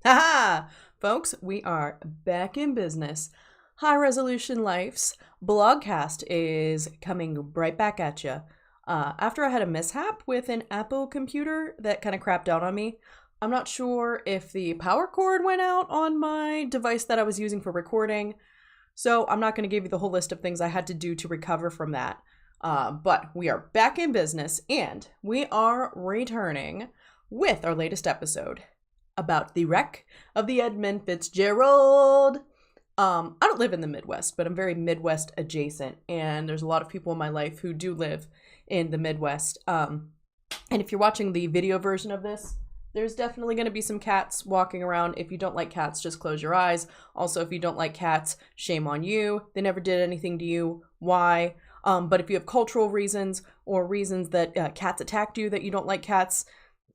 Haha! Folks, we are back in business. High Resolution Life's Blogcast is coming right back at you. After I had a mishap with an Apple computer that kind of crapped out on me, I'm not sure if the power cord went out on my device that I was using for recording, so I'm not going to give you the whole list of things I had to do to recover from that. But we are back in business, and we are returning with our latest episode about the wreck of the Edmund Fitzgerald. I don't live in the Midwest, but I'm very Midwest adjacent, and there's a lot of people in my life who do live in the Midwest. And if you're watching the video version of this, there's definitely going to be some cats walking around. If you don't like cats, just close your eyes. Also, if you don't like cats, shame on you. They never did anything to you. Why? But if you have cultural reasons or reasons that cats attacked you that you don't like cats,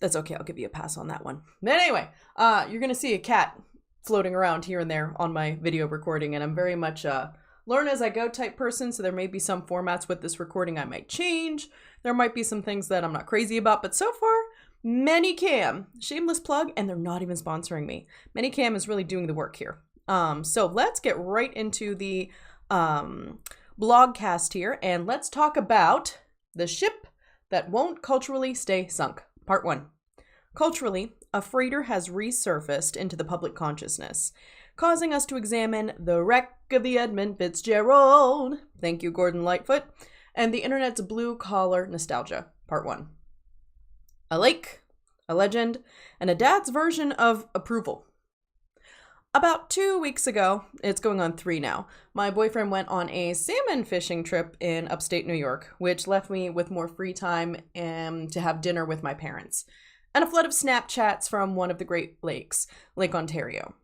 that's okay. I'll give you a pass on that one. But anyway, you're going to see a cat floating around here and there on my video recording, and I'm very much learn as I go type person, so there may be some formats with this recording I might change. There might be some things that I'm not crazy about, but so far, Manycam, shameless plug, and they're not even sponsoring me. Manycam is really doing the work here. So let's get right into the blogcast here, and let's talk about the ship that won't culturally stay sunk. Part 1. Culturally, a freighter has resurfaced into the public consciousness, causing us to examine the wreck of the Edmund Fitzgerald. Thank you, Gordon Lightfoot. And the internet's blue-collar nostalgia. Part 1. A lake, a legend, and a dad's version of approval. About 2 weeks ago, it's going on 3 now, my boyfriend went on a salmon fishing trip in upstate New York, which left me with more free time to have dinner with my parents, and a flood of Snapchats from one of the Great Lakes, Lake Ontario.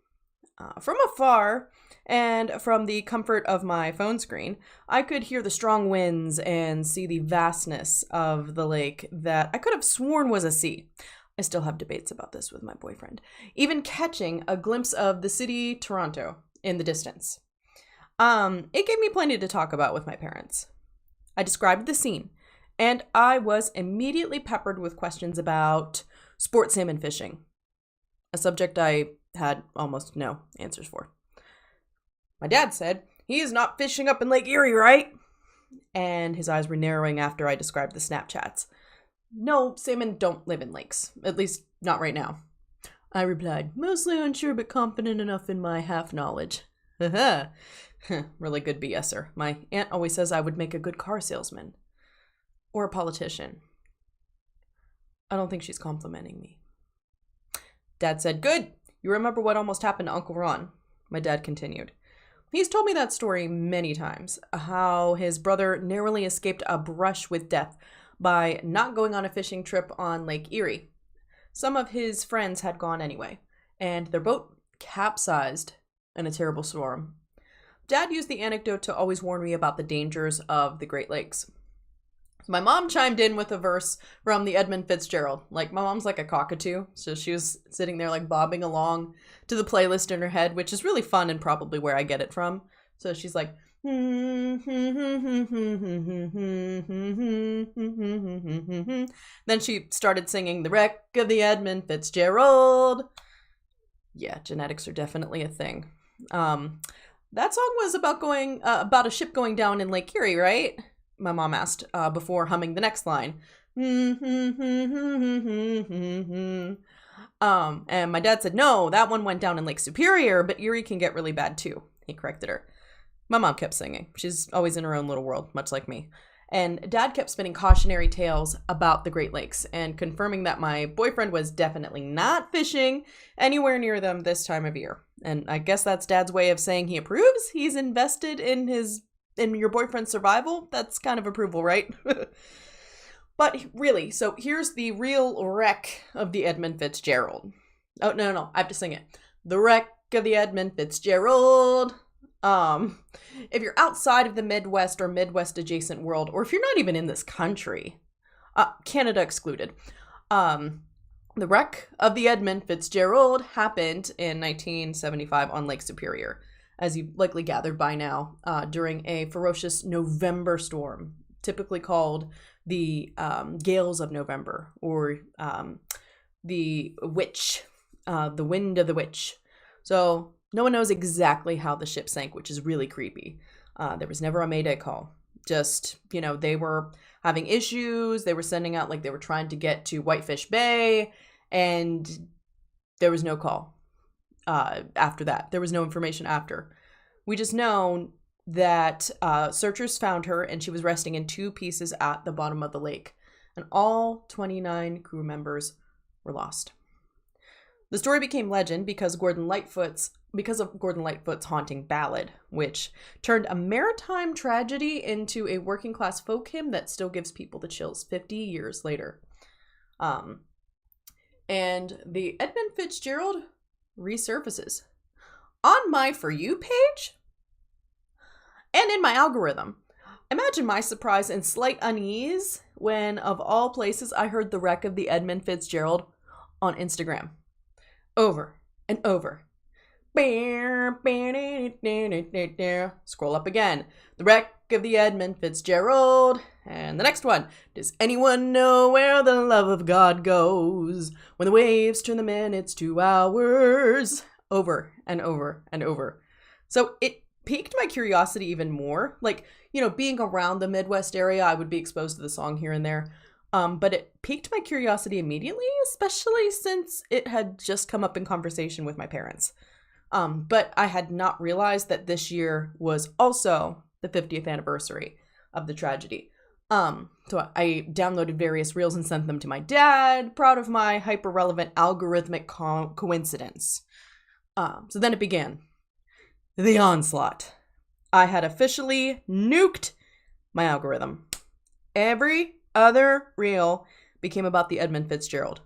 From afar, and from the comfort of my phone screen, I could hear the strong winds and see the vastness of the lake that I could have sworn was a sea. I still have debates about this with my boyfriend, even catching a glimpse of the city Toronto in the distance. It gave me plenty to talk about with my parents. I described the scene, and I was immediately peppered with questions about sport salmon fishing, a subject I had almost no answers for. My dad said, "He is not fishing up in Lake Erie, right?" And his eyes were narrowing after I described the Snapchats. "No, salmon don't live in lakes, at least not right now," I replied, mostly unsure but confident enough in my half-knowledge. Haha. Really good BSer. My aunt always says I would make a good car salesman. Or a politician. I don't think she's complimenting me. Dad said, "Good. You remember what almost happened to Uncle Ron?" My dad continued. He's told me that story many times, how his brother narrowly escaped a brush with death by not going on a fishing trip on Lake Erie. Some of his friends had gone anyway, and their boat capsized in a terrible storm. Dad used the anecdote to always warn me about the dangers of the Great Lakes. My mom chimed in with a verse from the Edmund Fitzgerald. Like, my mom's like a cockatoo, so she was sitting there like bobbing along to the playlist in her head, which is really fun and probably where I get it from. So she's like, then she started singing the wreck of the Edmund Fitzgerald. Yeah, genetics are definitely a thing. That song was about a ship going down in Lake Erie, right? My mom asked before humming the next line. And my dad said, "No, that one went down in Lake Superior, but Erie can get really bad too." He corrected her. My mom kept singing. She's always in her own little world, much like me. And Dad kept spinning cautionary tales about the Great Lakes and confirming that my boyfriend was definitely not fishing anywhere near them this time of year. And I guess that's Dad's way of saying he approves. He's invested in your boyfriend's survival. That's kind of approval, right? But really, so here's the real wreck of the Edmund Fitzgerald. Oh, no, I have to sing it. The wreck of the Edmund Fitzgerald. If you're outside of the Midwest or Midwest adjacent world, or if you're not even in this country, Canada excluded, the wreck of the Edmund Fitzgerald happened in 1975 on Lake Superior, as you've likely gathered by now, during a ferocious November storm, typically called the Gales of November, or the Witch the Wind of the Witch. So no one knows exactly how the ship sank, which is really creepy. There was never a Mayday call. Just, they were having issues. They were sending out, they were trying to get to Whitefish Bay, and there was no call after that. There was no information after. We just know that searchers found her, and she was resting in 2 pieces at the bottom of the lake. And all 29 crew members were lost. The story became legend because of Gordon Lightfoot's haunting ballad, which turned a maritime tragedy into a working class folk hymn that still gives people the chills 50 years later. And the Edmund Fitzgerald resurfaces on my For You page and in my algorithm. Imagine my surprise and slight unease when, of all places, I heard the wreck of the Edmund Fitzgerald on Instagram. Over and over. Scroll up again. The wreck of the Edmund Fitzgerald. And the next one. Does anyone know where the love of God goes? When the waves turn the minutes to hours. Over and over and over. So it piqued my curiosity even more. Being around the Midwest area, I would be exposed to the song here and there. But it piqued my curiosity immediately, especially since it had just come up in conversation with my parents. But I had not realized that this year was also the 50th anniversary of the tragedy. So I downloaded various reels and sent them to my dad, proud of my hyper-relevant algorithmic coincidence. So then it began. The onslaught. I had officially nuked my algorithm. Every other reel became about the Edmund Fitzgerald.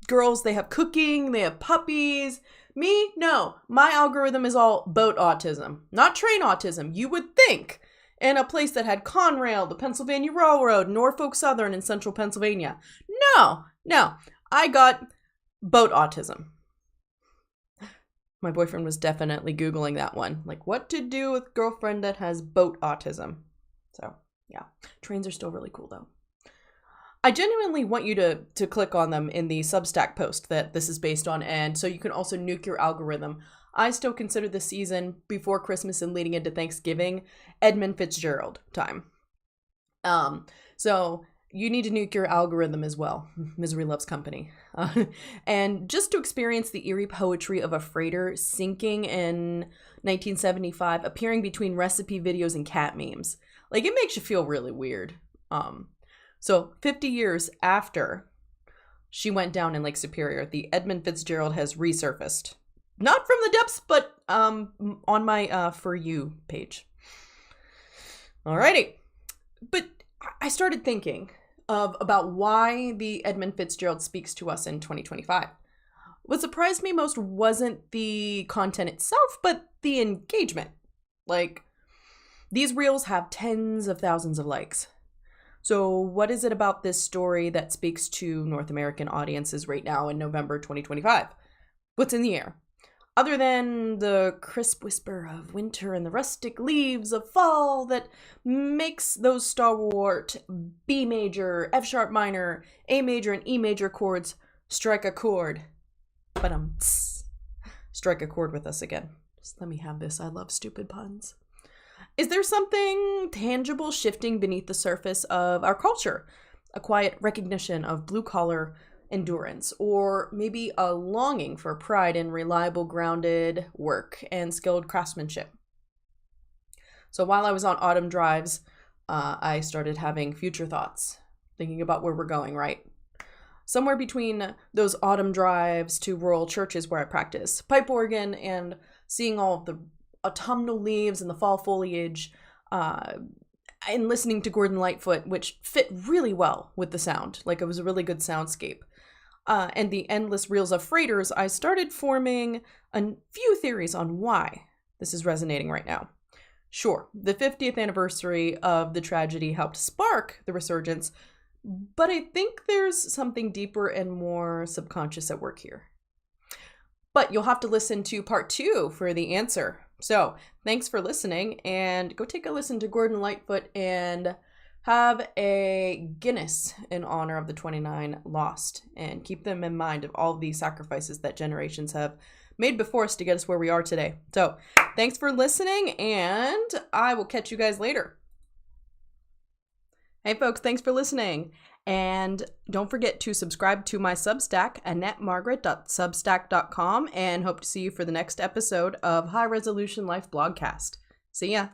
Girls, they have cooking, they have puppies. Me, no. My algorithm is all boat autism, not train autism. You would think in a place that had Conrail, the Pennsylvania Railroad, Norfolk Southern, and Central Pennsylvania. No. I got boat autism. My boyfriend was definitely Googling that one. What to do with girlfriend that has boat autism. So, yeah. Trains are still really cool, though. I genuinely want you to click on them in the Substack post that this is based on, and so you can also nuke your algorithm. I still consider the season before Christmas and leading into Thanksgiving Edmund Fitzgerald time. So you need to nuke your algorithm as well. Misery loves company. And just to experience the eerie poetry of a freighter sinking in 1975, appearing between recipe videos and cat memes. It makes you feel really weird. So 50 years after she went down in Lake Superior, the Edmund Fitzgerald has resurfaced. Not from the depths, but on my For You page. Alrighty. But I started thinking about why the Edmund Fitzgerald speaks to us in 2025. What surprised me most wasn't the content itself, but the engagement. These reels have tens of thousands of likes. So what is it about this story that speaks to North American audiences right now in November 2025? What's in the air? Other than the crisp whisper of winter and the rustic leaves of fall that makes those stalwart B major, F sharp minor, A major, and E major chords strike a chord. Strike a chord with us again. Just let me have this. I love stupid puns. Is there something tangible shifting beneath the surface of our culture? A quiet recognition of blue-collar endurance, or maybe a longing for pride in reliable, grounded work and skilled craftsmanship? So while I was on autumn drives, I started having future thoughts, thinking about where we're going, right? Somewhere between those autumn drives to rural churches where I practice pipe organ and seeing all of the autumnal leaves and the fall foliage, and listening to Gordon Lightfoot, which fit really well with the sound. It was a really good soundscape. And the endless reels of freighters, I started forming a few theories on why this is resonating right now. Sure, the 50th anniversary of the tragedy helped spark the resurgence, but I think there's something deeper and more subconscious at work here. But you'll have to listen to part 2 for the answer. So thanks for listening, and go take a listen to Gordon Lightfoot and have a Guinness in honor of the 29 lost, and keep them in mind of all of these sacrifices that generations have made before us to get us where we are today. So thanks for listening, and I will catch you guys later. Hey folks, thanks for listening. And don't forget to subscribe to my Substack, AnnetteMargaret.substack.com, and hope to see you for the next episode of High Resolution Life Blogcast. See ya.